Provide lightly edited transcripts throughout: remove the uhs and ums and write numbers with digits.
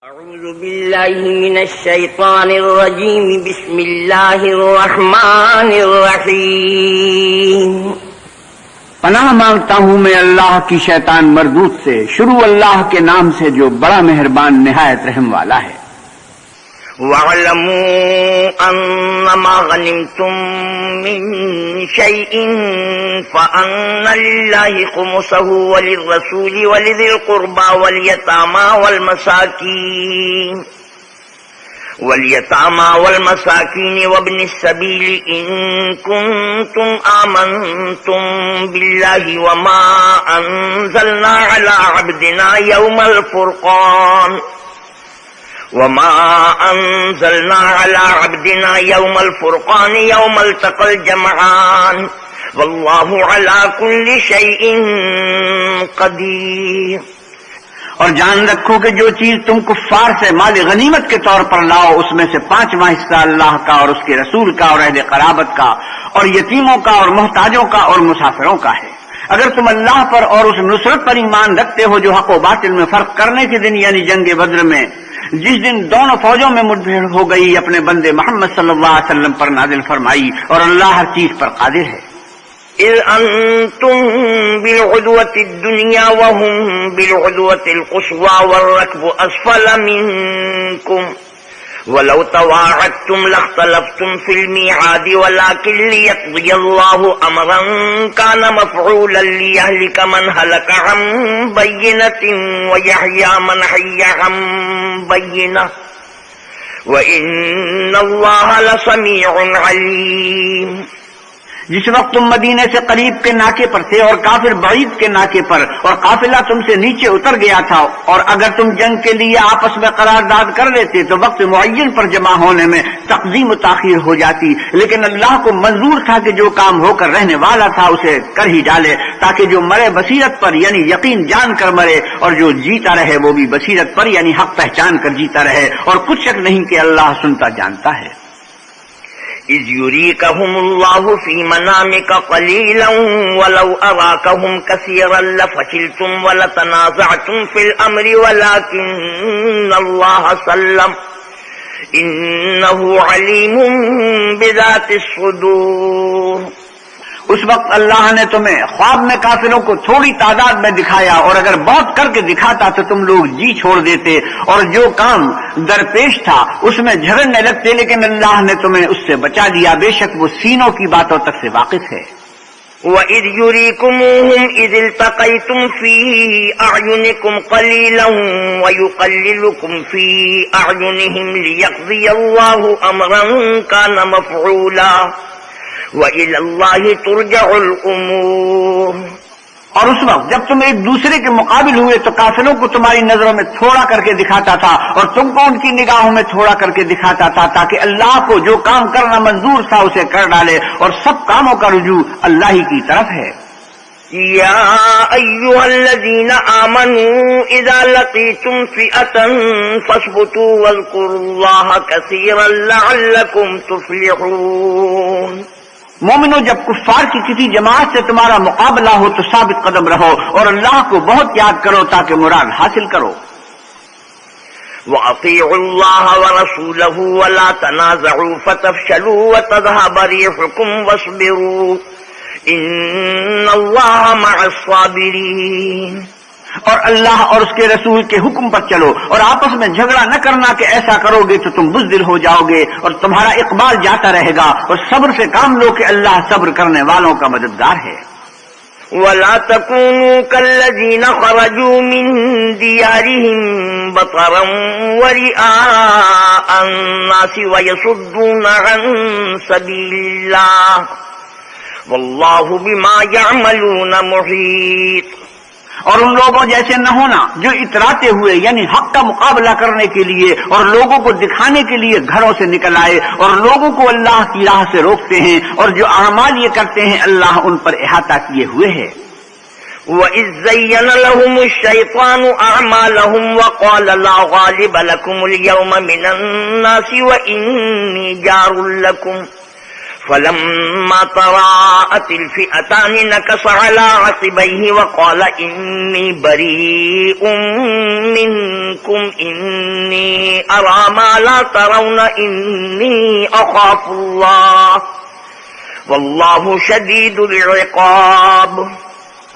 اعوذ باللہ من الشیطان الرجیم بسم اللہ الرحمن الرحیم۔ پناہ مانگتا ہوں میں اللہ کی شیطان مردود سے، شروع اللہ کے نام سے جو بڑا مہربان نہایت رحم والا ہے۔ وَاعْلَمُوا أَنَّمَا غَنِمْتُم مِّن شَيْءٍ فَأَنَّ لِلَّهِ خُمُسَهُ وَلِلرَّسُولِ وَلِذِي الْقُرْبَى وَالْيَتَامَى وَالْمَسَاكِينِ وَابْنِ السَّبِيلِ إِن كُنتُمْ آمَنتُم بِاللَّهِ وَمَا أَنزَلْنَا عَلَىٰ عَبْدِنَا يَوْمَ الفرقان يوم التقى الجمعان والله على كل شيء قدير۔ اور جان رکھو کہ جو چیز تم کفار سے مال غنیمت کے طور پر لاؤ اس میں سے 5واں حصہ اللہ کا اور اس کے رسول کا اور اہل قرابت کا اور یتیموں کا اور محتاجوں کا اور مسافروں کا ہے۔ اگر تم اللہ پر اور اس نصرت پر ایمان رکھتے ہو جو حق و باطل میں فرق کرنے کے دن یعنی جنگ بدر میں، جس دن دونوں فوجوں میں مٹبھیڑ ہو گئی، اپنے بندے محمد صلی اللہ علیہ وسلم پر نازل فرمائی اور اللہ ہر چیز پر قادر ہے۔ اذ انتم بالعدوة الدنيا وهم بالعدوة القصوى والركب اسفل منكم ولو تواعدتم لاختلفتم في الميعاد ولكن ليقضي الله امرا كان مفعولا ليهلك من هلك عن بينة ويحيى من حي عن بينة وإن الله لسميع عليم۔ جس وقت تم مدینے سے قریب کے ناکے پر تھے اور کافر بعید کے ناکے پر اور قافلہ تم سے نیچے اتر گیا تھا، اور اگر تم جنگ کے لیے آپس میں قرارداد کر لیتے تو وقت معین پر جمع ہونے میں تقدیم و تاخیر ہو جاتی، لیکن اللہ کو منظور تھا کہ جو کام ہو کر رہنے والا تھا اسے کر ہی ڈالے، تاکہ جو مرے بصیرت پر یعنی یقین جان کر مرے اور جو جیتا رہے وہ بھی بصیرت پر یعنی حق پہچان کر جیتا رہے، اور کچھ شک نہیں کہ اللہ سنتا جانتا ہے۔ اذ يريكهم الله في منامك قليلا ولو أراكهم كثيرا لفشلتم ولتنازعتم في الأمر ولكن الله سلم إنه عليم بذات الصدور۔ اس وقت اللہ نے تمہیں خواب میں کافروں کو تھوڑی تعداد میں دکھایا، اور اگر بہت کر کے دکھاتا تو تم لوگ جی چھوڑ دیتے، اور جو کام درپیش تھا اس میں جھگڑنے لگتے، لیکن اللہ نے تمہیں اس سے بچا لیا، بے شک وہ سینوں کی باتوں تک سے واقف ہے۔ وَإِذْ يُرِيكُمُوهُمْ إِذِ الْتَقَيْتُمْ فِي أَعْيُنِكُمْ قَلِيلًا وَيُقَلِّلُكُمْ فِي أَعْيُنِهِمْ لِيَقْضِيَ اللَّهُ أَمْرًا كَانَ مَفْعُولًا وَإِلَى اللَّهِ تُرْجَعُ الْأُمُورُ۔ اور اس وقت جب تم ایک دوسرے کے مقابل ہوئے تو کافروں کو تمہاری نظروں میں تھوڑا کر کے دکھاتا تھا اور تم کو ان کی نگاہوں میں تھوڑا کر کے دکھاتا تھا، تاکہ اللہ کو جو کام کرنا منظور تھا اسے کر ڈالے، اور سب کاموں کا رجوع اللہ ہی کی طرف ہے۔ یا ایھا الذین آمنوا اذا لقیتم فئۃ فاثبتوا واذکروا اللہ کثیرا لعلکم تفلحون۔ مومنو، جب کفار کی کسی جماعت سے تمہارا مقابلہ ہو تو ثابت قدم رہو اور اللہ کو بہت یاد کرو تاکہ مراد حاصل کرو۔ وَأَطِيعُوا اللَّهَ وَرَسُولَهُ وَلَا تَنَازَعُوا فَتَفْشَلُوا وَتَذْهَبَ رِيحُكُمْ وَاصْبِرُوا إِنَّ اللَّهَ مَعَ الصَّابِرِينَ۔ اور اللہ اور اس کے رسول کے حکم پر چلو اور آپس میں جھگڑا نہ کرنا کہ ایسا کرو گے تو تم بزدل ہو جاؤ گے، اور تمہارا اقبال جاتا رہے گا، اور صبر سے کام لو کہ اللہ صبر کرنے والوں کا مددگار ہے۔ وَلَا تَكُونُوا كَالَّذِينَ خَرَجُوا مِن دِيَارِهِم بَطَرًا وَرِئَاءَ النَّاسِ وَيَصُدُّونَ عَن سَبِيلِ اللَّهِ وَاللَّهُ بِمَا يَعْمَلُونَ مُحِيطٌ۔ اور ان لوگوں جیسے نہ ہونا جو اتراتے ہوئے یعنی حق کا مقابلہ کرنے کے لیے اور لوگوں کو دکھانے کے لیے گھروں سے نکل آئے اور لوگوں کو اللہ کی راہ سے روکتے ہیں، اور جو اعمال یہ کرتے ہیں اللہ ان پر احاطہ کیے ہوئے ہے۔ وَإِذْ زَيَّنَ لَهُمُ الشَّيْطَانُ أَعْمَالَهُمْ وَقَالَ لَا غَالِبَ لَكُمُ الْيَوْمَ مِنَ النَّاسِ وَإِنِّي جَارٌ لَكُمْ فلما تراءت الفئتان نكص على عقبيه وقال إني بريء منكم إني أرى ما لا ترون إني أخاف الله والله شديد العقاب۔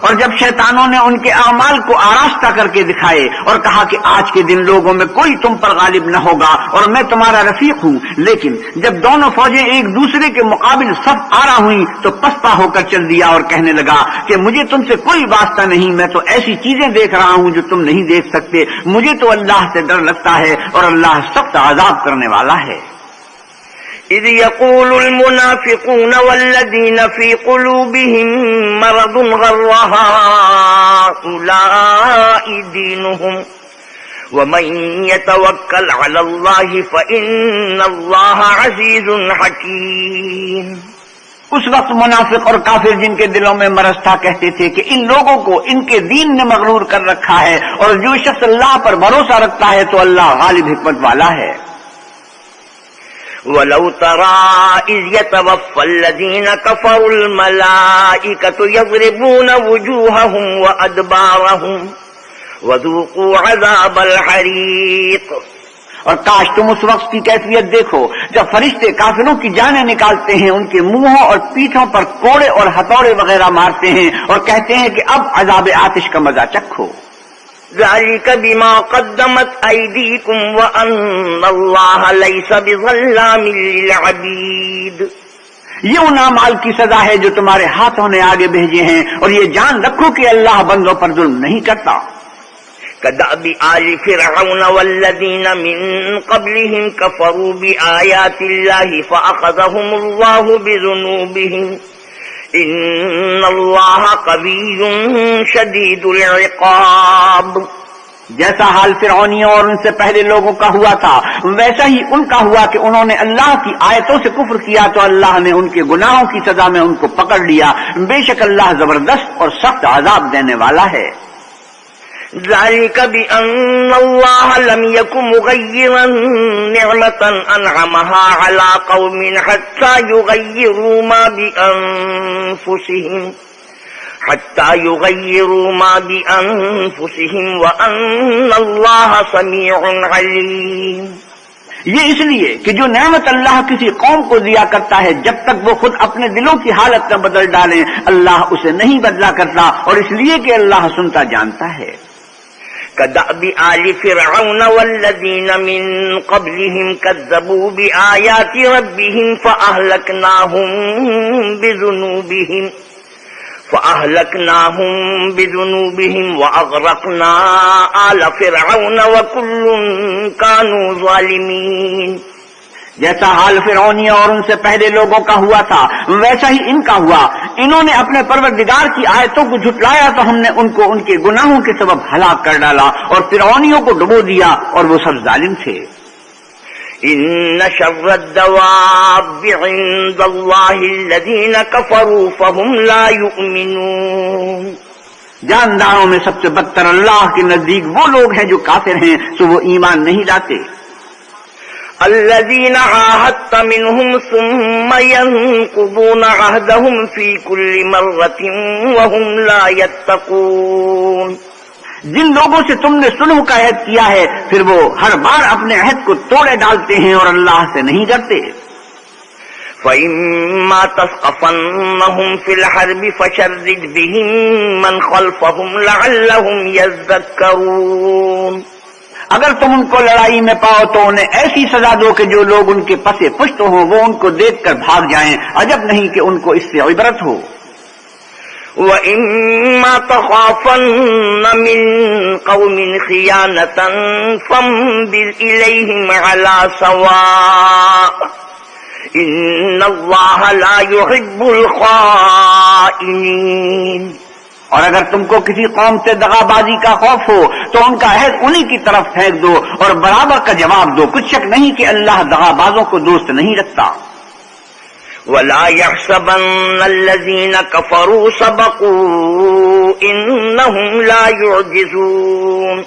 اور جب شیطانوں نے ان کے اعمال کو آراستہ کر کے دکھائے اور کہا کہ آج کے دن لوگوں میں کوئی تم پر غالب نہ ہوگا اور میں تمہارا رفیق ہوں، لیکن جب دونوں فوجیں ایک دوسرے کے مقابل صف آرا ہوئیں تو پسپا ہو کر چل دیا اور کہنے لگا کہ مجھے تم سے کوئی واسطہ نہیں، میں تو ایسی چیزیں دیکھ رہا ہوں جو تم نہیں دیکھ سکتے، مجھے تو اللہ سے ڈر لگتا ہے اور اللہ سخت عذاب کرنے والا ہے۔ إذ يقول المنافقون والذين في قلوبهم مرض غر هؤلاء دينهم ومن يتوكل على الله فإن الله عزيز حكيم۔ اس وقت منافق اور کافر جن کے دلوں میں مرض تھا کہتے تھے کہ ان لوگوں کو ان کے دین نے مغرور کر رکھا ہے، اور جو شخص اللہ پر بھروسہ رکھتا ہے تو اللہ غالب حکمت والا ہے۔ وَلَوْ تَرَى إِذْ يَتَوَفَّى الَّذِينَ كَفَرُوا الْمَلَائِكَةُ يَضْرِبُونَ وُجُوهَهُمْ وَأَدْبَارَهُمْ وَذُوقُوا عَذَابَ الْحَرِيقِ۔ اور کاش تم اس وقت کی کیفیت دیکھو جب فرشتے کافروں کی جانیں نکالتے ہیں، ان کے منہوں اور پیٹھوں پر کوڑے اور ہتھوڑے وغیرہ مارتے ہیں اور کہتے ہیں کہ اب عذاب آتش کا مزہ چکھو۔ ذلك بما قدمت أيديكم وأن الله ليس بظلام للعبيد۔ یہ ان اعمال کی سزا ہے جو تمہارے ہاتھوں نے آگے بھیجے ہیں، اور یہ جان رکھو کہ اللہ بندوں پر ظلم نہیں کرتا۔ كدأب آل فرعون والذين من قبلهم كفروا بآيات الله فأخذهم الله بذنوبهم ان اللہ قوی شدید العقاب۔ جیسا حال فرعونیوں اور ان سے پہلے لوگوں کا ہوا تھا ویسا ہی ان کا ہوا کہ انہوں نے اللہ کی آیتوں سے کفر کیا تو اللہ نے ان کے گناہوں کی سزا میں ان کو پکڑ لیا، بے شک اللہ زبردست اور سخت عذاب دینے والا ہے۔ ذلك بأن الله لم يكن مغيرا نعمة أنعمها على قوم حتى يغيروا ما بأنفسهم وأن الله سميع عليم۔ یہ اس لیے کہ جو نعمت اللہ کسی قوم کو دیا کرتا ہے جب تک وہ خود اپنے دلوں کی حالت نہ بدل ڈالیں اللہ اسے نہیں بدلا کرتا، اور اس لیے کہ اللہ سنتا جانتا ہے۔ كدأب آل فرعون والذين من قبلهم كذبوا بآيات ربهم فأهلكناهم بذنوبهم وأغرقنا آل فرعون وكل كانوا ظالمين۔ جیسا حال فرعونیوں اور ان سے پہلے لوگوں کا ہوا تھا ویسا ہی ان کا ہوا، انہوں نے اپنے پروردگار کی آیتوں کو جھٹلایا تو ہم نے ان کو ان کے گناہوں کے سبب ہلاک کر ڈالا، اور فرعونیوں کو ڈبو دیا اور وہ سب ظالم تھے۔ ان شر الدواب عند اللہ الذین کفروا فهم لا یؤمنون۔ جانداروں میں سب سے بدتر اللہ کے نزدیک وہ لوگ ہیں جو کافر ہیں تو وہ ایمان نہیں لاتے۔ الذين عاهدت منهم ثم ينقضون عهدهم في كل مرة وهم لا يتقون۔ جن لوگوں سے تم نے صلح کا عہد کیا ہے پھر وہ ہر بار اپنے عہد کو توڑے ڈالتے ہیں اور اللہ سے نہیں ڈرتے۔ فإما تثقفنهم في الحرب فشرد بهم من خلفهم لعلهم يذكرون۔ اگر تم ان کو لڑائی میں پاؤ تو انہیں ایسی سزا دو کہ جو لوگ ان کے پسے پشت ہوں وہ ان کو دیکھ کر بھاگ جائیں، عجب نہیں کہ ان کو اس سے عبرت ہو۔ وَإِمَّا تَخَافَنَّ مِن قَوْمٍ خِيَانَةً فَانبِذْ إِلَيْهِمْ عَلَى سَوَاءٍ إِنَّ اللَّهَ لَا يُحِبُّ الْخَائِنِينَ۔ اور اگر تم کو کسی قوم سے دغا بازی کا خوف ہو تو ان کا عہد انہی کی طرف پھینک دو اور برابر کا جواب دو، کچھ شک نہیں کہ اللہ دغا بازوں کو دوست نہیں رکھتا۔ وَلَا يَحْسَبَنَّ الَّذِينَ كَفَرُوا سَبَقُوا إِنَّهُمْ لَا يُعْجِزُونَ۔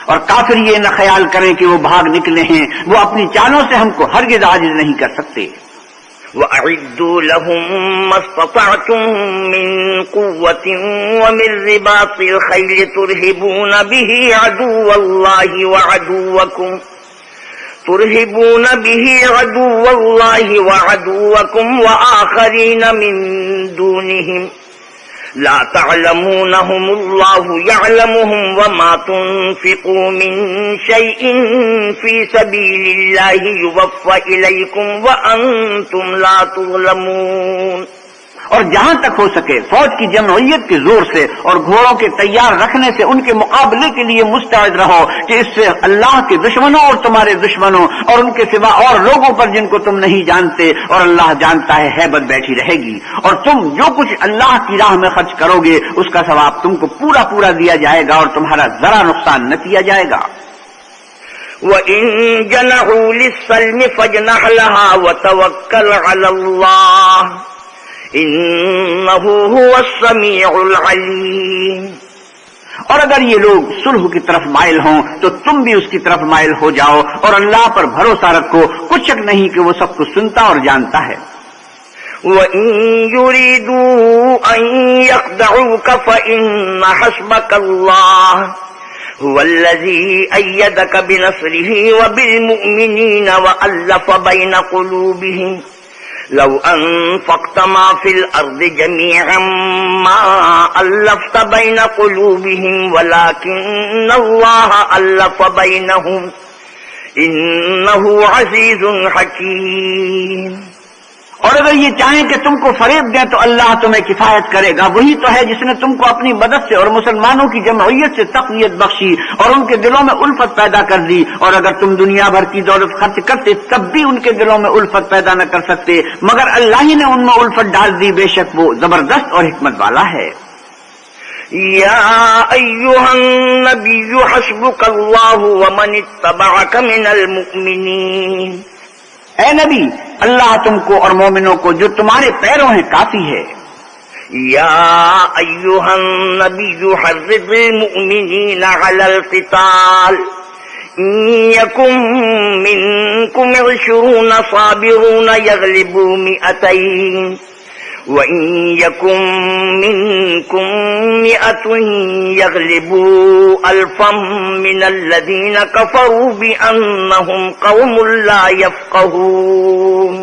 اور کافر یہ نہ خیال کریں کہ وہ بھاگ نکلے ہیں، وہ اپنی چالوں سے ہم کو ہرگز عاجز نہیں کر سکتے۔ وَأَعِدُّوا لَهُم مَّا اسْتَطَعْتُم مِّن قُوَّةٍ وَمِن رِّبَاطِ الْخَيْلِ تُرْهِبُونَ بِهِ عَدُوَّ اللَّهِ وَعَدُوَّكُمْ وَآخَرِينَ مِن دُونِهِمْ لا تعلمونهم الله يعلمهم وما تنفقوا من شيء في سبيل الله يوفى إليكم وأنتم لا تظلمون. اور جہاں تک ہو سکے فوج کی جمعیت کے زور سے اور گھوڑوں کے تیار رکھنے سے ان کے مقابلے کے لیے مستعد رہو کہ اس سے اللہ کے دشمنوں اور تمہارے دشمنوں اور ان کے سوا اور لوگوں پر جن کو تم نہیں جانتے اور اللہ جانتا ہے ہیبت بیٹھی رہے گی. اور تم جو کچھ اللہ کی راہ میں خرچ کرو گے اس کا ثواب تم کو پورا پورا دیا جائے گا اور تمہارا ذرا نقصان نہ کیا جائے گا. وَإِن جَنَحُوا لِلسَّلْمِ فَاجْنَحْ لَهَا وَتَوَكَّلْ عَلَى اللَّهِ انہو هو السمیع العلیم. اور اگر یہ لوگ صلح کی طرف مائل ہوں تو تم بھی اس کی طرف مائل ہو جاؤ اور اللہ پر بھروسہ رکھو، کچھ شک نہیں کہ وہ سب کچھ سنتا اور جانتا ہے. وَإِن يُرِيدُوا أَن يَخْدَعُوكَ فَإِنَّ حَسْبَكَ اللَّهُ هُوَ الَّذِي أَيَّدَكَ بِنَصْرِهِ وَبِالْمُؤْمِنِينَ وَأَلَّفَ بَيْنَ قُلُوبِهِمْ لو انفقت ما في الارض جميعا ما الفت بين قلوبهم ولكن الله الف بينهم انه عزيز حكيم. اور اگر یہ چاہیں کہ تم کو فریب دیں تو اللہ تمہیں کفایت کرے گا. وہی تو ہے جس نے تم کو اپنی مدد سے اور مسلمانوں کی جمعیت سے تقویت بخشی اور ان کے دلوں میں الفت پیدا کر دی. اور اگر تم دنیا بھر کی دولت خرچ کرتے تب بھی ان کے دلوں میں الفت پیدا نہ کر سکتے، مگر اللہ ہی نے ان میں الفت ڈال دی. بے شک وہ زبردست اور حکمت والا ہے. یا ایھا النبی حسبک اللہ ومن اتبعک من المؤمنین. اے نبی، اللہ تم کو اور مومنوں کو جو تمہارے پیروں ہیں کافی ہے. یا ایھا النبی حرض المؤمنین علی القتال ان یکن منکم 20 صابرون یغلبوا 200 وَإِن يَكُن مِّنكُم 100 يَغْلِبُوا 1000 مِّنَ الَّذِينَ كَفَرُوا بِأَنَّهُمْ قَوْمٌ لَّا يَفْقَهُونَ.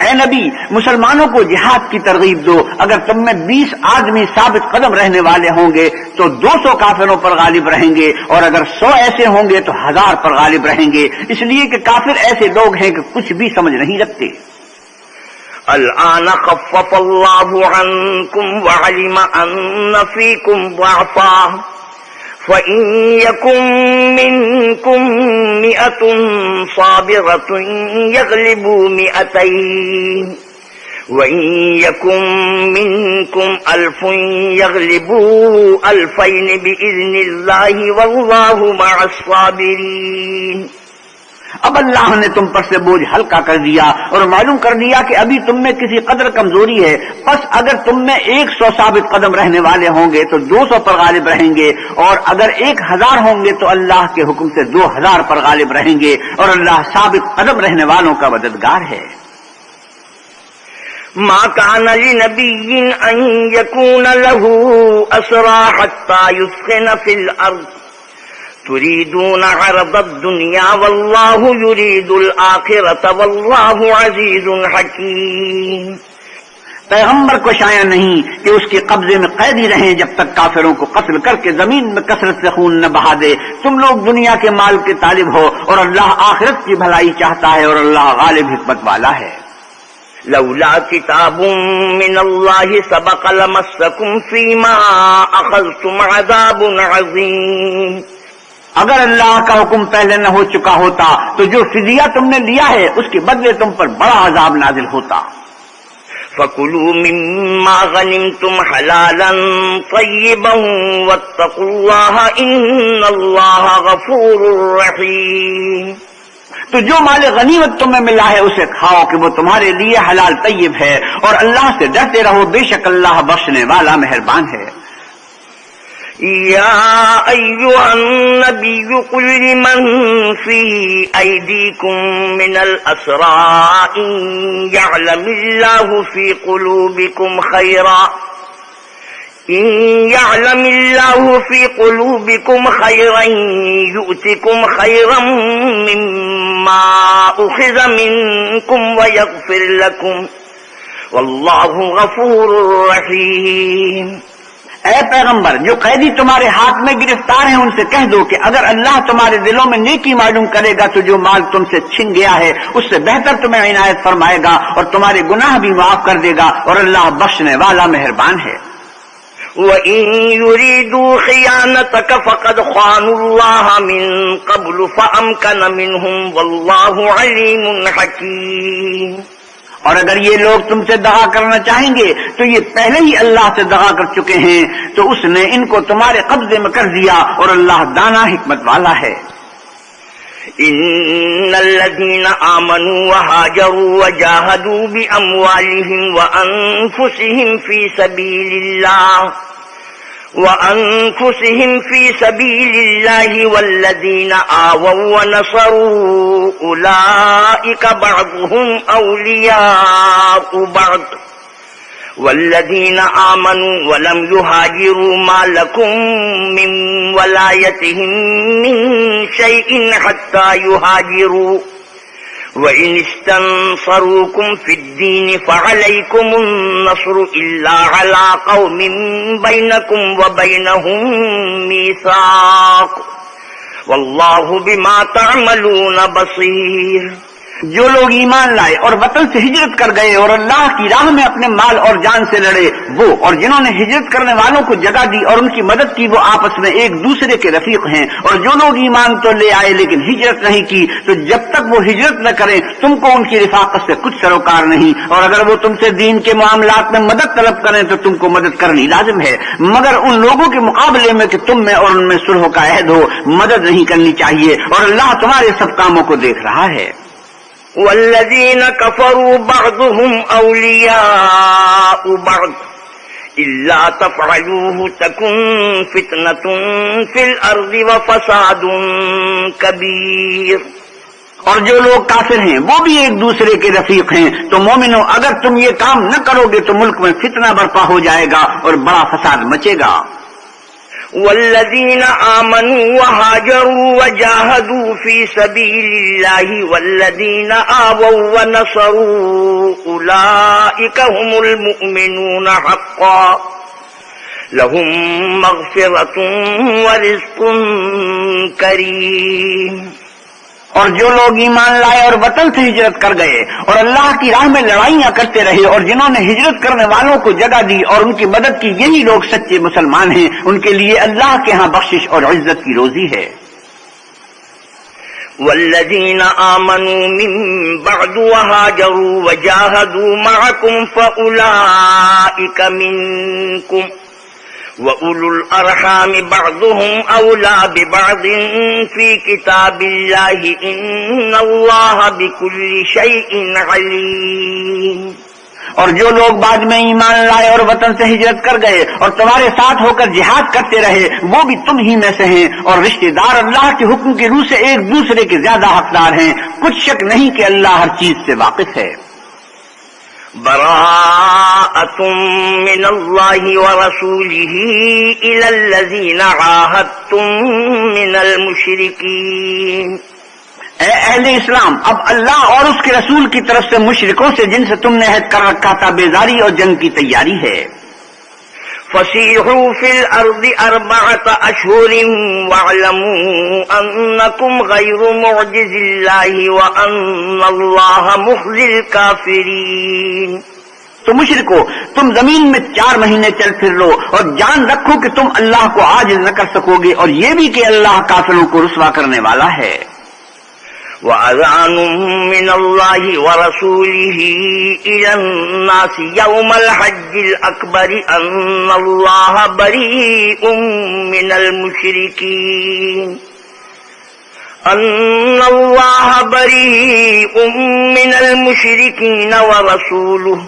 اے نبی، مسلمانوں کو جہاد کی ترغیب دو. اگر تم میں 20 آدمی ثابت قدم رہنے والے ہوں گے تو 200 کافروں پر غالب رہیں گے، اور اگر 100 ایسے ہوں گے تو 1000 پر غالب رہیں گے، اس لیے کہ کافر ایسے لوگ ہیں کہ کچھ بھی سمجھ نہیں رکھتے. الآن خفف اللہ عنکم وعلم ان فیکم ضعفا فإن یکن منکم 100 صابرة یغلبوا 200 وَإِن يَكُن مِّنكُمْ 1000 يَغْلِبُوا 2000 بِإِذْنِ اللَّهِ وَاللَّهُ مَعَ الصَّابِرِينَ. اب اللہ نے تم پر سے بوجھ ہلکا کر دیا اور معلوم کر دیا کہ ابھی تم میں کسی قدر کمزوری ہے. پس اگر تم میں 100 ثابت قدم رہنے والے ہوں گے تو 200 پر غالب رہیں گے، اور اگر 1000 ہوں گے تو اللہ کے حکم سے 2000 پر غالب رہیں گے، اور اللہ ثابت قدم رہنے والوں کا مددگار ہے. ما كان لنبي أن يكون له أسرى حتى يثخن في الأرض تريدون عرض الدنيا والله يريد الآخرة والله عزيز حكيم. پیغمبر کو شایع نہیں کہ اس کے قبضے میں قیدی رہیں جب تک کافروں کو قتل کر کے زمین میں کثرت سے خون نہ بہا دے. تم لوگ دنیا کے مال کے طالب ہو اور اللہ آخرت کی بھلائی چاہتا ہے اور اللہ غالب حکمت والا ہے. لولا کتاب من اللہ سبق لمسکم فیما اخذتم عذاب عظیم. اگر اللہ کا حکم پہلے نہ ہو چکا ہوتا تو جو فدیہ تم نے لیا ہے اس کے بدلے تم پر بڑا عذاب نازل ہوتا. فَكُلُوا مِمَّا غَنِمْتُمْ حَلَالًا طَيِّبًا وَاتَّقُوا اللَّهَ إِنَّ اللَّهَ غَفُورٌ رَّحِيمٌ. تو جو مال غنیمت تمہیں ملا ہے اسے کھاؤ کہ وہ تمہارے لیے حلال طیب ہے، اور اللہ سے ڈرتے رہو، بے شک اللہ بخشنے والا مہربان ہے. يا أيها النبي قل لمن في أيديكم من الأسرى إن يعلم الله في قلوبكم خيرا يؤتكم خيرا مما أخذ منكم ويغفر لكم والله غفور رحيم۔ اے پیغمبر، جو قیدی تمہارے ہاتھ میں گرفتار ہیں ان سے کہہ دو کہ اگر اللہ تمہارے دلوں میں نیکی معلوم کرے گا تو جو مال تم سے چھن گیا ہے اس سے بہتر تمہیں عنایت فرمائے گا اور تمہارے گناہ بھی معاف کر دے گا، اور اللہ بخشنے والا مہربان ہے۔ وَإِن يُرِيدُوا خِيَانَتَكَ فَقَدْ خَانُوا اللَّهَ مِن قَبْلُ فَأَمْكَنَ مِنْهُمْ وَاللَّهُ عَلِيمٌ حَكِيمٌ۔ اور اگر یہ لوگ تم سے دغا کرنا چاہیں گے تو یہ پہلے ہی اللہ سے دغا کر چکے ہیں، تو اس نے ان کو تمہارے قبضے میں کر دیا، اور اللہ دانا حکمت والا ہے۔ إن الذين آمنوا وهاجروا وجاهدوا بأموالهم وأنفسهم في سبيل الله والذين آووا ونصروا أولئك بعضهم أولياء بعض والذين آمنوا ولم يهاجروا ما لكم من ولايتهم من شيء حتى يهاجروا وإن استنصروكم في الدين فعليكم النصر إلا على قوم بينكم وبينهم ميثاق والله بما تعملون بصير۔ جو لوگ ایمان لائے اور وطن سے ہجرت کر گئے اور اللہ کی راہ میں اپنے مال اور جان سے لڑے، وہ اور جنہوں نے ہجرت کرنے والوں کو جگہ دی اور ان کی مدد کی، وہ آپس میں ایک دوسرے کے رفیق ہیں۔ اور جو لوگ ایمان تو لے آئے لیکن ہجرت نہیں کی، تو جب تک وہ ہجرت نہ کریں تم کو ان کی رفاقت سے کچھ سروکار نہیں، اور اگر وہ تم سے دین کے معاملات میں مدد طلب کریں تو تم کو مدد کرنی لازم ہے، مگر ان لوگوں کے مقابلے میں کہ تم میں اور ان میں صلح کا عہد ہو مدد نہیں کرنی چاہیے، اور اللہ تمہارے سب کاموں کو دیکھ رہا ہے۔ والذين كفروا بعضهم أولياء بعض إلا تفعلوه تكن فتنة في الأرض وفساد كبير۔ اور جو لوگ کافر ہیں وہ بھی ایک دوسرے کے رفیق ہیں، تو مومنو اگر تم یہ کام نہ کرو گے تو ملک میں فتنہ برپا ہو جائے گا اور بڑا فساد مچے گا۔ والذين آمنوا وهاجروا وجاهدوا في سبيل الله والذين آووا ونصروا أولئك هم المؤمنون حقا لهم مغفرة ورزق كريم۔ اور جو لوگ ایمان لائے اور وطن سے ہجرت کر گئے اور اللہ کی راہ میں لڑائیاں کرتے رہے، اور جنہوں نے ہجرت کرنے والوں کو جگہ دی اور ان کی مدد کی، یہی لوگ سچے مسلمان ہیں، ان کے لیے اللہ کے ہاں بخشش اور عزت کی روزی ہے۔ والذین آمنوا من بعد وهاجروا وجاهدوا معكم فأولئك منكم وَأُولُو الْأَرْحَامِ بَعْضُهُمْ أَوْلَى بِبَعْضٍ فِي كِتَابِ اللَّهِ إِنَّ اللَّهَ بِكُلِّ شَيْءٍ عَلِيمٌ۔ اور جو لوگ بعد میں ایمان لائے اور وطن سے ہجرت کر گئے اور تمہارے ساتھ ہو کر جہاد کرتے رہے، وہ بھی تم ہی میں سے ہیں، اور رشتہ دار اللہ کے حکم کی روح سے ایک دوسرے کے زیادہ حقدار ہیں۔ کچھ شک نہیں کہ اللہ ہر چیز سے واقف ہے۔ براءة من اللہ ورسولہ إلی الذین عاہدتم من المشرکین۔ اے اہل اسلام، اب اللہ اور اس کے رسول کی طرف سے مشرکوں سے جن سے تم نے عہد کر رکھا تھا بیزاری اور جنگ کی تیاری ہے۔ فسیحوا فی الارض 4 اشہر واعلموا انکم غیر معجز اللہ وان اللہ مخزی الکافرین۔ تو مشرکو، تم زمین میں 4 مہینے چل پھر لو اور جان رکھو کہ تم اللہ کو عاجز نہ کر سکو گے، اور یہ بھی کہ اللہ کافروں کو رسوا کرنے والا ہے۔ وَأَذَانٌ مِّنَ اللَّهِ وَرَسُولِهِ إِلَى النَّاسِ يَوْمَ الْحَجِّ الْأَكْبَرِ أَنَّ اللَّهَ بَرِيءٌ مِّنَ الْمُشْرِكِينَ وَرَسُولُهُ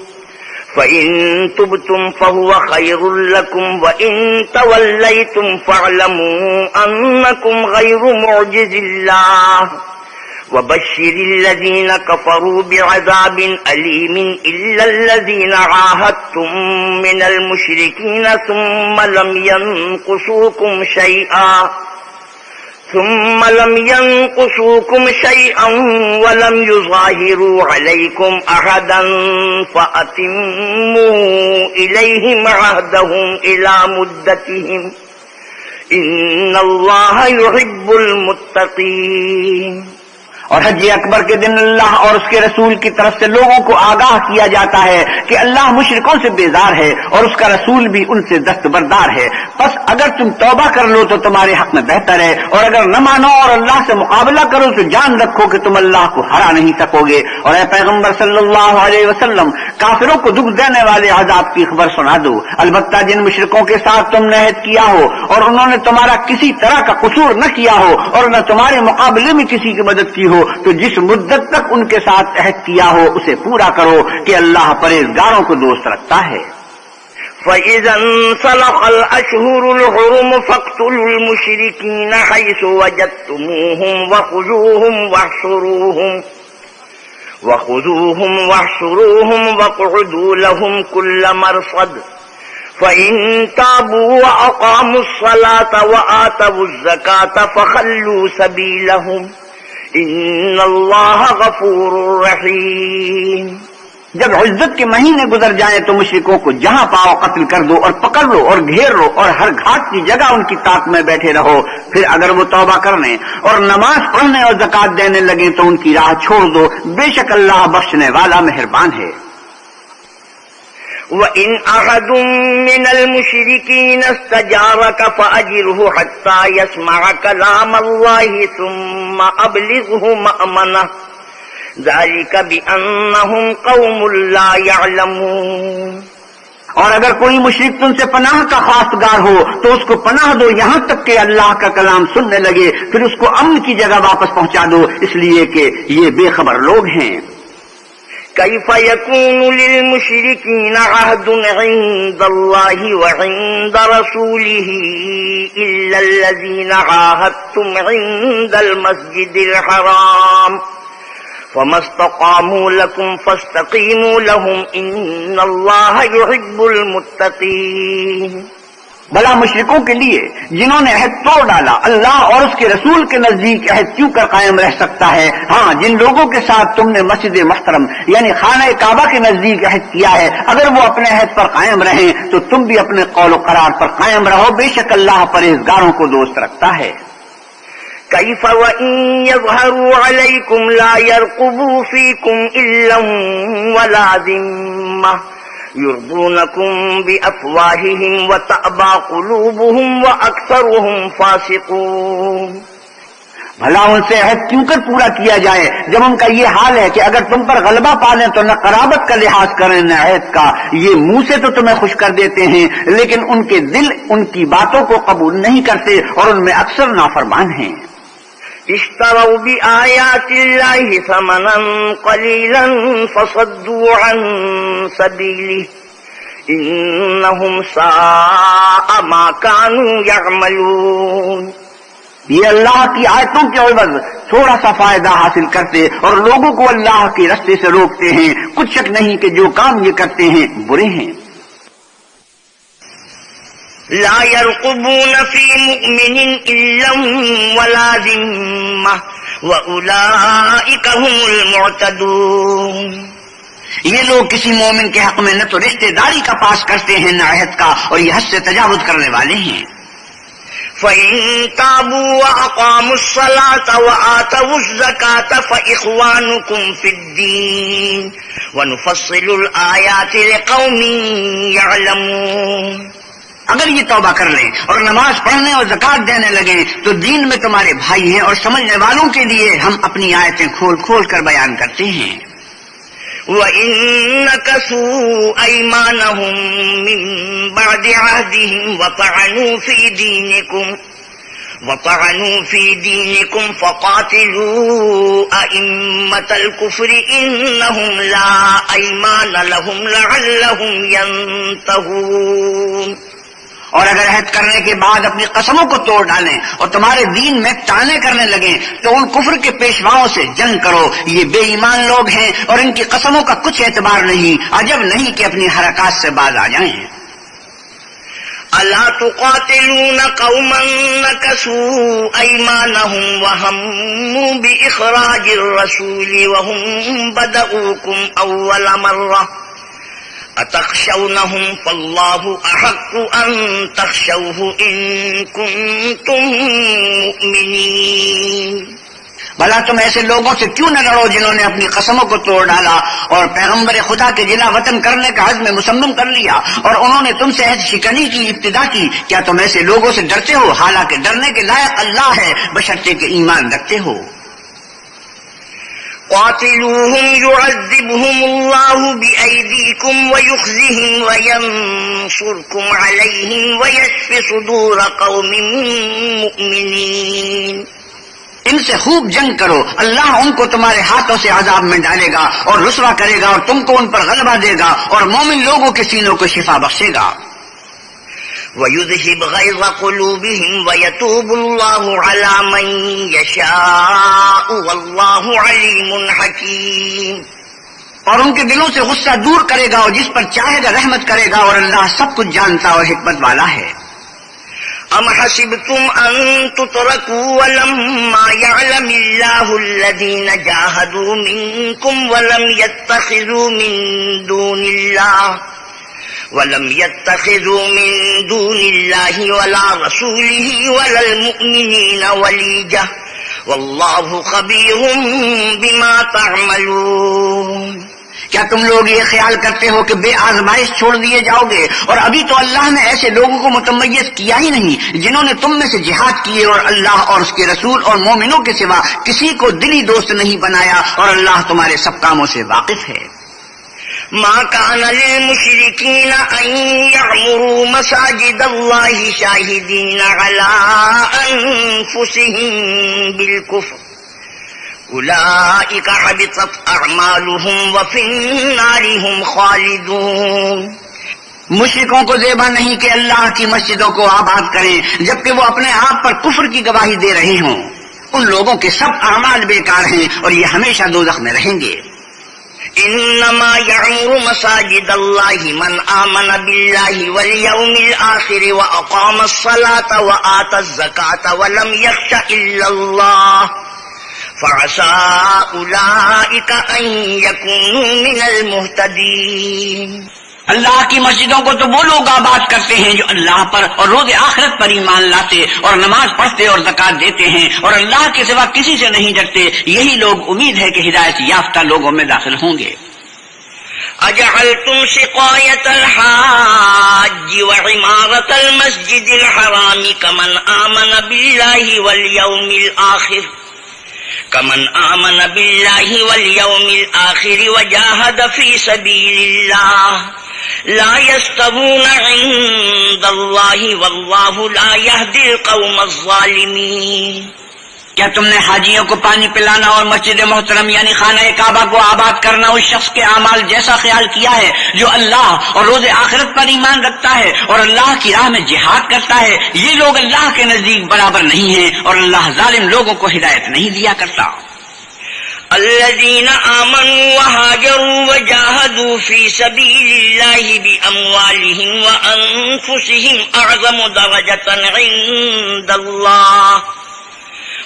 فَإِن تُبْتُمْ فَهُوَ خَيْرٌ لَكُمْ وَإِن تَوَلَّيْتُمْ فَاعْلَمُوا أَنَّكُمْ غَيْرُ مُعْجِزِ اللَّهِ وَبَشِّرِ الَّذِينَ كَفَرُوا بِعَذَابٍ أَلِيمٍ إِلَّا الَّذِينَ عَاهَدتُّم مِّنَ الْمُشْرِكِينَ ثُمَّ لم ينقصوكم شيئا ولم يظاهروا عليكم أحدا فأتموا إليهم عهدهم إلى مدتهم إن الله يحب المتقين. اور حج اکبر کے دن اللہ اور اس کے رسول کی طرف سے لوگوں کو آگاہ کیا جاتا ہے کہ اللہ مشرکوں سے بیزار ہے اور اس کا رسول بھی ان سے دستبردار ہے. بس اگر تم توبہ کر لو تو تمہارے حق میں بہتر ہے، اور اگر نہ مانو اور اللہ سے مقابلہ کرو تو جان رکھو کہ تم اللہ کو ہرا نہیں سکو گے. اور اے پیغمبر صلی اللہ علیہ وسلم، کافروں کو دکھ دینے والے عذاب کی خبر سنا دو. البتہ جن مشرکوں کے ساتھ تم نے عہد کیا ہو اور انہوں نے تمہارا کسی طرح کا قصور نہ کیا ہو اور نہ تمہارے مقابلے میں کسی کی مدد کی ہو، تو جس مدت تک ان کے ساتھ عہد کیا ہو اسے پورا کرو کہ اللہ پرہیزگاروں کو دوست رکھتا ہے. فَإِذَا انْسَلَخَ الْأَشْهُرُ الْحُرُمُ فَاقْتُلُوا الْمُشْرِكِينَ حَيْثُ وَجَدتُّمُوهُمْ وَخُذُوهُمْ وَاحْصُرُوهُمْ وَاقْعُدُوا لَهُمْ كُلَّ مَرْصَدٍ فَإِن تَابُوا وَأَقَامُوا الصَّلَاةَ وَآتَوُا الزَّكَاةَ فَخَلُّوا سَبِيلَهُمْ ان اللہ غفور رحیم. جب عزت کے مہینے گزر جائیں تو مشرکوں کو جہاں پاؤ قتل کر دو اور پکڑ لو اور گھیر لو اور ہر گھاٹ کی جگہ ان کی طاق میں بیٹھے رہو. پھر اگر وہ توبہ کرنے اور نماز پڑھنے اور زکات دینے لگیں تو ان کی راہ چھوڑ دو، بے شک اللہ بخشنے والا مہربان ہے. وَإِنْ أَحَدٌ مِّنَ الْمُشْرِكِينَ اسْتَجَارَكَ فَأَجِرْهُ حَتَّى يَسْمَعَ كَلَامَ اللَّهِ ثُمَّ أَبْلِغْهُ مَأْمَنَهُ ذَلِكَ بِأَنَّهُمْ قَوْمٌ لَّا يَعْلَمُونَ. اور اگر کوئی مشرک تم سے پناہ کا خواستگار ہو تو اس کو پناہ دو یہاں تک کہ اللہ کا کلام سننے لگے، پھر اس کو امن کی جگہ واپس پہنچا دو، اس لیے کہ یہ بے خبر لوگ ہیں. كيف يكون للمشركين عهد عند الله وعند رسوله إلا الذين عاهدتم عند المسجد الحرام فما استقاموا لكم فاستقيموا لهم إن الله يحب المتقين. بھلا مشرکوں کے لیے جنہوں نے عہد توڑ ڈالا اللہ اور اس کے رسول کے نزدیک عہد کیوں کر قائم رہ سکتا ہے؟ ہاں، جن لوگوں کے ساتھ تم نے مسجد محترم یعنی خانہ کعبہ کے نزدیک عہد کیا ہے، اگر وہ اپنے عہد پر قائم رہیں تو تم بھی اپنے قول و قرار پر قائم رہو، بے شک اللہ پرہیزگاروں کو دوست رکھتا ہے. كيف وإن يظهروا عليكم لا يرقبوا فيكم إلا ولا ذمة يرضونكم بأفواههم وتأبى قلوبهم وأكثرهم فاسقون. بھلا ان سے عہد کیوں کر پورا کیا جائے جب ان کا یہ حال ہے کہ اگر تم پر غلبہ پالیں تو نہ قرابت کا لحاظ کریں نہ عہد کا. یہ منہ سے تو تمہیں خوش کر دیتے ہیں لیکن ان کے دل ان کی باتوں کو قبول نہیں کرتے اور ان میں اکثر نافرمان ہیں. اشتروا بآيات الله ثمنا قليلا فصدوا عن سبيله إنهم ساء ما كانوا يعملون. یہ اللہ کی آیتوں کے عوض تھوڑا سا فائدہ حاصل کرتے اور لوگوں کو اللہ کے رستے سے روکتے ہیں، کچھ شک نہیں کہ جو کام یہ کرتے ہیں برے ہیں. لا يرقبون في مؤمن إلا ولا ذمة وأولئك هم المعتدون. یہ لوگ کسی مومن کے حق میں نہ تو رشتہ داری کا پاس کرتے ہیں نہ عہد کا، اور یہ حد سے تجاوز کرنے والے ہیں. فَإِن تَابُوا وَأَقَامُوا الصَّلَاةَ وَآتَوُا الزَّكَاةَ فَإِخْوَانُكُمْ فِي الدِّينِ وَنُفَصِّلُ الْآيَاتِ لِقَوْمٍ يَعْلَمُونَ. اگر یہ توبہ کر لیں اور نماز پڑھنے اور زکات دینے لگیں تو دین میں تمہارے بھائی ہیں اور سمجھنے والوں کے لیے ہم اپنی آیتیں کھول کھول کر بیان کرتے ہیں. وَإِن نَكَثُوا أَيْمَانَهُم مِّن بَعْدِ عَهْدِهِمْ وَطَعَنُوا فِي دِينِكُمْ وطعنوا في دينكم فقاتلوا أئمة الكفر إنهم لا أيمان لهم لعلهم ينتهون. اور اگر عہد کرنے کے بعد اپنی قسموں کو توڑ ڈالیں اور تمہارے دین میں طعنے کرنے لگیں تو ان کفر کے پیشواؤں سے جنگ کرو. یہ بے ایمان لوگ ہیں اور ان کی قسموں کا کچھ اعتبار نہیں. عجب نہیں کہ اپنی حرکات سے باز آ جائیں. ألا تقاتلون قوما نكثوا أيمانهم وهموا بإخراج الرسول وهم بدؤوكم أول مرة أتخشونهم فالله أحق أن تخشوه إن كنتم مؤمنين. بھلا تم ایسے لوگوں سے کیوں نہ لڑو جنہوں نے اپنی قسموں کو توڑ ڈالا اور پیغمبر خدا کے جلا وطن کرنے کا عزم مصمم کر لیا اور انہوں نے تم سے عہد شکنی کی ابتدا کی. کیا تم ایسے لوگوں سے ڈرتے ہو حالانکہ ڈرنے کے لائق اللہ ہے بشرطے کہ ایمان رکھتے ہو. قاتلوهم يعذبهم الله بأيديكم ويخزهم وينصركم عليهم ويشف صدور قوم مؤمنين. ان سے خوب جنگ کرو، اللہ ان کو تمہارے ہاتھوں سے عذاب میں ڈالے گا اور رسوا کرے گا اور تم کو ان پر غلبہ دے گا اور مومن لوگوں کے سینوں کو شفا بخشے گا. وَيُذْهِبْ غَيْظَ قُلُوبِهِمْ وَيَتُوبُ اللَّهُ عَلَى مَن يَشَاءُ وَاللَّهُ عَلِيمٌ حَكِيمٌ. اور ان کے دلوں سے غصہ دور کرے گا اور جس پر چاہے گا رحمت کرے گا اور اللہ سب کچھ جانتا اور حکمت والا ہے. أَمْ حَسِبْتُمْ أَن تُتْرَكُوا وَلَمَّا يَعْلَمِ اللَّهُ الَّذِينَ جَاهَدُوا مِنكُمْ وَلَمْ يَتَّخِذُوا مِن دُونِ اللَّهِ وَلَا رَسُولِهِ وَلَا الْمُؤْمِنِينَ وَلِيجَةً وَاللَّهُ خَبِيرٌ بِمَا تَعْمَلُونَ. کیا تم لوگ یہ خیال کرتے ہو کہ بے آزمائش چھوڑ دیے جاؤ گے؟ اور ابھی تو اللہ نے ایسے لوگوں کو متمیز کیا ہی نہیں جنہوں نے تم میں سے جہاد کیے اور اللہ اور اس کے رسول اور مومنوں کے سوا کسی کو دلی دوست نہیں بنایا اور اللہ تمہارے سب کاموں سے واقف ہے. ما كان للمشركين أن يعمروا مساجد الله شاهدين على أنفسهم بالكفر أولئك حبطت أعمالهم وفي النار هم خالدون. مشرکوں کو زیبا نہیں کہ اللہ کی مسجدوں کو آباد کریں جبکہ وہ اپنے آپ پر کفر کی گواہی دے رہے ہوں. ان لوگوں کے سب اعمال بیکار ہیں اور یہ ہمیشہ دوزخ میں رہیں گے. انما يعمر مساجد الله من آمن بالله واليوم الآخر وأقام الصلاة وآتى الزكاة ولم يخش إلا الله فعسى أولئك أن يكونوا من المهتدين. اللہ کی مسجدوں کو تو وہ لوگ آباد کرتے ہیں جو اللہ پر اور روز آخرت پر ایمان لاتے اور نماز پڑھتے اور زکات دیتے ہیں اور اللہ کے سوا کسی سے نہیں ڈرتے. یہی لوگ امید ہے کہ ہدایت یافتہ لوگوں میں داخل ہوں گے. اجعلتم سقاية الحاج وعمارة المسجد الحرام كمن آمن بالله واليوم الآخر وجاهد في سبيل الله لا يستوون عند الله والله لا يهدي القوم الظالمين. کیا تم نے حاجیوں کو پانی پلانا اور مسجد محترم یعنی خانہ کعبہ کو آباد کرنا اس شخص کے اعمال جیسا خیال کیا ہے جو اللہ اور روز آخرت پر ایمان رکھتا ہے اور اللہ کی راہ میں جہاد کرتا ہے؟ یہ لوگ اللہ کے نزدیک برابر نہیں ہیں اور اللہ ظالم لوگوں کو ہدایت نہیں دیا کرتا. الذين آمنوا وهاجروا وجاهدوا في سبيل الله بأموالهم وأنفسهم أعظم درجة عند الله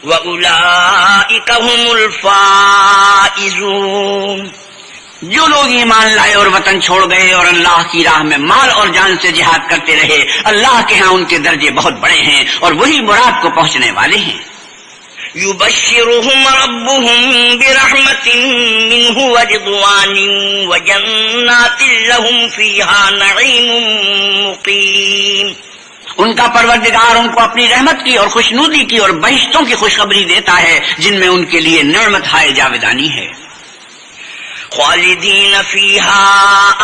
وَأُولَئِكَ هُمُ الْفَائِزُونَ. جو لوگ ایمان لائے اور وطن چھوڑ گئے اور اللہ کی راہ میں مال اور جان سے جہاد کرتے رہے اللہ کے ہاں ان کے درجے بہت بڑے ہیں اور وہی مراد کو پہنچنے والے ہیں. يُبَشِّرُهُمْ رَبُّهُمْ بِرَحْمَةٍ مِّنْهُ وَرِضْوَانٍ وَجَنَّاتٍ لَهُمْ فِيهَا نَعِيمٌ مُّقِيمٌ. ان کا پروردگار ان کو اپنی رحمت کی اور خوشنودی کی اور بہشتوں کی خوشخبری دیتا ہے جن میں ان کے لیے نعمت ہائے جاودانی ہے. خالدین فیہا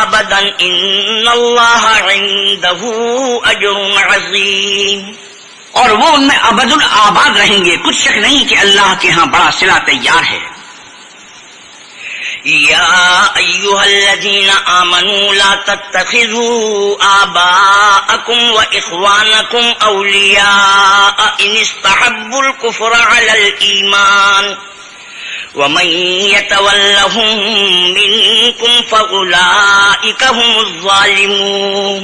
ابدا ان اللہ عنده اجر عظیم. اور وہ ان میں ابد الآباد رہیں گے، کچھ شک نہیں کہ اللہ کے ہاں بڑا صلہ تیار ہے۔ يا أيها الذين آمنوا لا تتخذوا آباءكم وإخوانكم أولياء إن استحبوا الكفر على الإيمان ومن يتولهم منكم فأولئك هم الظالمون۔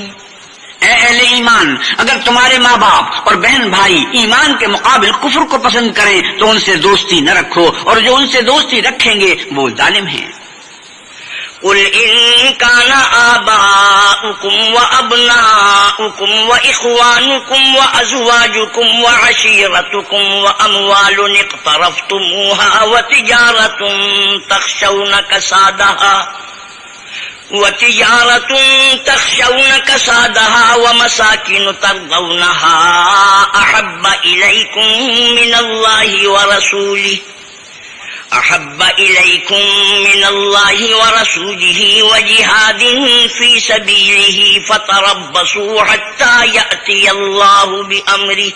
اے اہل ایمان، اگر تمہارے ماں باپ اور بہن بھائی ایمان کے مقابل کفر کو پسند کریں تو ان سے دوستی نہ رکھو، اور جو ان سے دوستی رکھیں گے وہ ظالم ہیں۔ قل إن كان آباؤكم وأبناؤكم وإخوانكم وأزواجكم وعشيرتكم وأموال اقترفتموها وتجارة تخشون كسادها ومساكن ترضونها أحب إليكم من الله ورسوله وجهاد في سبيله فتربصوا حتى يأتي الله بأمره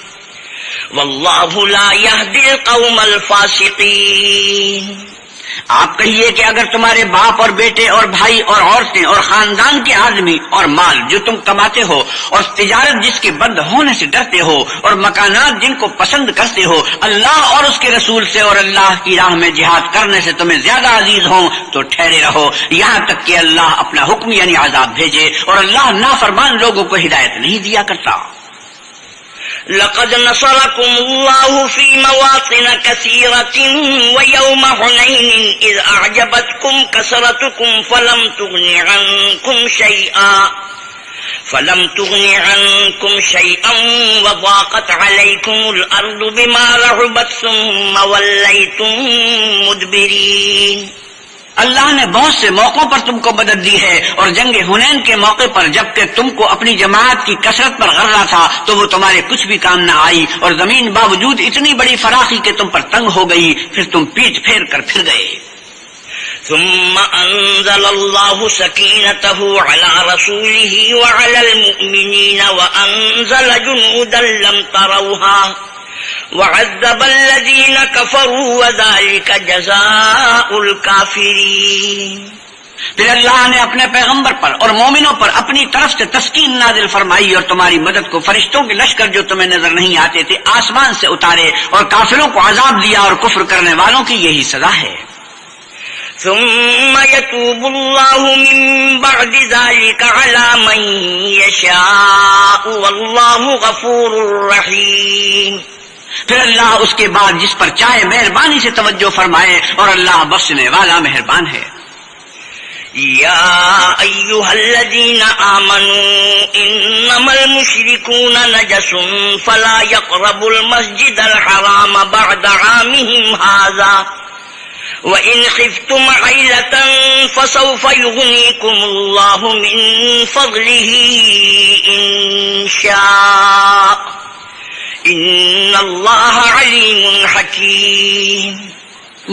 والله لا يهدي القوم الفاسقين۔ آپ کہیے کہ اگر تمہارے باپ اور بیٹے اور بھائی اور عورتیں اور خاندان کے آدمی اور مال جو تم کماتے ہو اور تجارت جس کے بند ہونے سے ڈرتے ہو اور مکانات جن کو پسند کرتے ہو اللہ اور اس کے رسول سے اور اللہ کی راہ میں جہاد کرنے سے تمہیں زیادہ عزیز ہوں تو ٹھہرے رہو یہاں تک کہ اللہ اپنا حکم یعنی عذاب بھیجے، اور اللہ نافرمان لوگوں کو ہدایت نہیں دیا کرتا۔ لقد نصركم الله في مواطن كثيرة ويوم حنين إذ أعجبتكم كثرتكم فلم تغن عنكم شيئا وضاقت عليكم الأرض بما رحبت ثم وليتم مدبرين۔ اللہ نے بہت سے موقعوں پر تم کو مدد دی ہے، اور جنگ حنین کے موقع پر جبکہ تم کو اپنی جماعت کی کثرت پر غرہ تھا تو وہ تمہارے کچھ بھی کام نہ آئی، اور زمین باوجود اتنی بڑی فراخی کہ تم پر تنگ ہو گئی، پھر تم پیٹ پھیر کر پھر گئے۔ ثم أنزل الله سكينته على رسوله وعلى المؤمنين وأنزل جنودا لم تروها وعذب الذين كفروا وذلك جزاء الكافرين۔ پھر اللہ نے اپنے پیغمبر پر اور مومنوں پر اپنی طرف سے تسکین نازل فرمائی اور تمہاری مدد کو فرشتوں کے لشکر جو تمہیں نظر نہیں آتے تھے آسمان سے اتارے، اور کافروں کو عذاب دیا، اور کفر کرنے والوں کی یہی سزا ہے۔ ثم يتوب الله من بعد ذلك على من يشاء والله غفور رحيم۔ پھر اللہ اس کے بعد جس پر چاہے مہربانی سے توجہ فرمائے، اور اللہ بخشنے والا مہربان ہے۔ يا أيها الذين آمنوا إنما المشركون نجس فلا يقربوا المسجد الحرام بعد عامهم هذا وَإِنْ خِفْتُمْ عَيْلَةً فَسَوْفَ يُغْنِيكُمُ اللَّهُ مِنْ فَضْلِهِ إِنْ شَاءَ إِنَّ اللَّهَ عَلِيمٌ حَكِيمٌ۔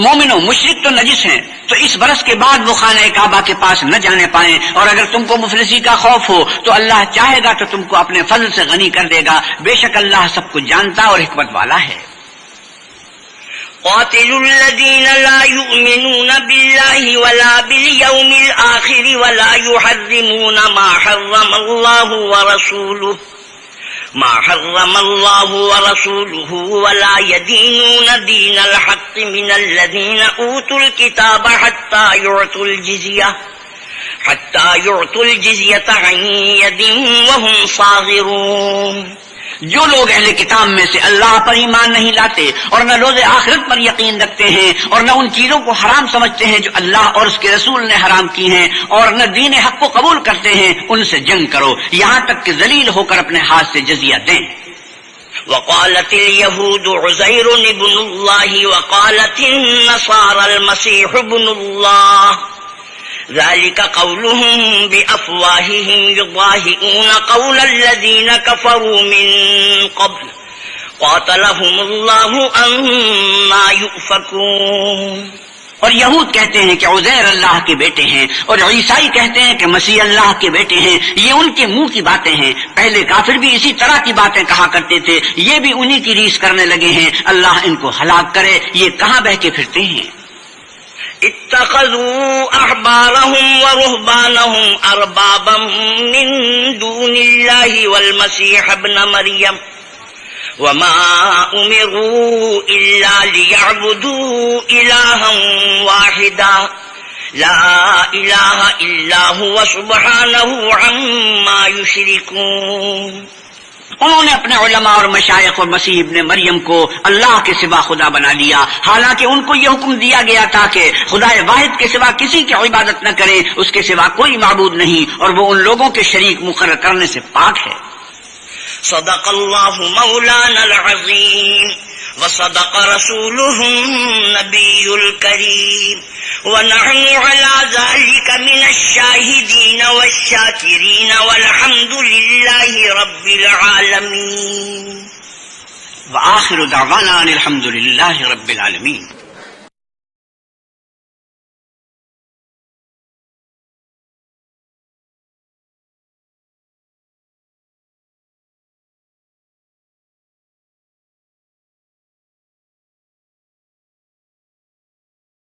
مومنوں، مشرک تو نجس ہیں تو اس برس کے بعد وہ خانہ کعبہ کے پاس نہ جانے پائیں، اور اگر تم کو مفلسی کا خوف ہو تو اللہ چاہے گا تو تم کو اپنے فضل سے غنی کر دے گا، بے شک اللہ سب کچھ جانتا اور حکمت والا ہے۔ قاتلوا الذين لا يؤمنون بالله ولا باليوم الآخر ولا يحرمون ما حرم الله ورسوله ولا يدينون دين الحق من الذين أوتوا الكتاب حتى يعطوا الجزية عن يد وهم صاغرون۔ جو لوگ اہل کتاب میں سے اللہ پر ایمان نہیں لاتے اور نہ روز آخرت پر یقین رکھتے ہیں اور نہ ان چیزوں کو حرام سمجھتے ہیں جو اللہ اور اس کے رسول نے حرام کی ہیں اور نہ دین حق کو قبول کرتے ہیں، ان سے جنگ کرو یہاں تک کہ ذلیل ہو کر اپنے ہاتھ سے جزیہ دیں۔ وقالت اليهود عزير ابن الله وقالت النصارى المسيح ابن الله ذلك قولهم بأفواههم يضاهئون قول الذين كفروا من قبل قاتلهم الله أنى يؤفكون۔ اور یہود کہتے ہیں کہ عزیر اللہ کے بیٹے ہیں، اور عیسائی کہتے ہیں کہ مسیح اللہ کے بیٹے ہیں. یہ ان کے منہ کی باتیں ہیں. پہلے کافر بھی اسی طرح کی باتیں کہا کرتے تھے، یہ بھی انہی کی ریس کرنے لگے ہیں. اللہ ان کو ہلاک کرے. یہ کہاں بہ کے پھرتے ہیں؟ اتخذوا احبارهم ورهبانهم اربابا من دون الله والمسيح ابن مريم وما امروا الا ليعبدوا الها واحدا لا اله الا هو سبحانه عما يشركون. انہوں نے اپنے علماء اور مشائخ اور مسیح ابن مریم کو اللہ کے سوا خدا بنا لیا، حالانکہ ان کو یہ حکم دیا گیا تھا کہ خدا واحد کے سوا کسی کی عبادت نہ کریں، اس کے سوا کوئی معبود نہیں، اور وہ ان لوگوں کے شریک مقرر کرنے سے پاک ہے. صدق اللہ مولانا العظیم وصدق رسوله النبی الکریم ونحن على ذلك من الشاہدین والشاکرین والحمد للہ رب العالمین. وآخر دعوانا ان الحمد للہ رب العالمین.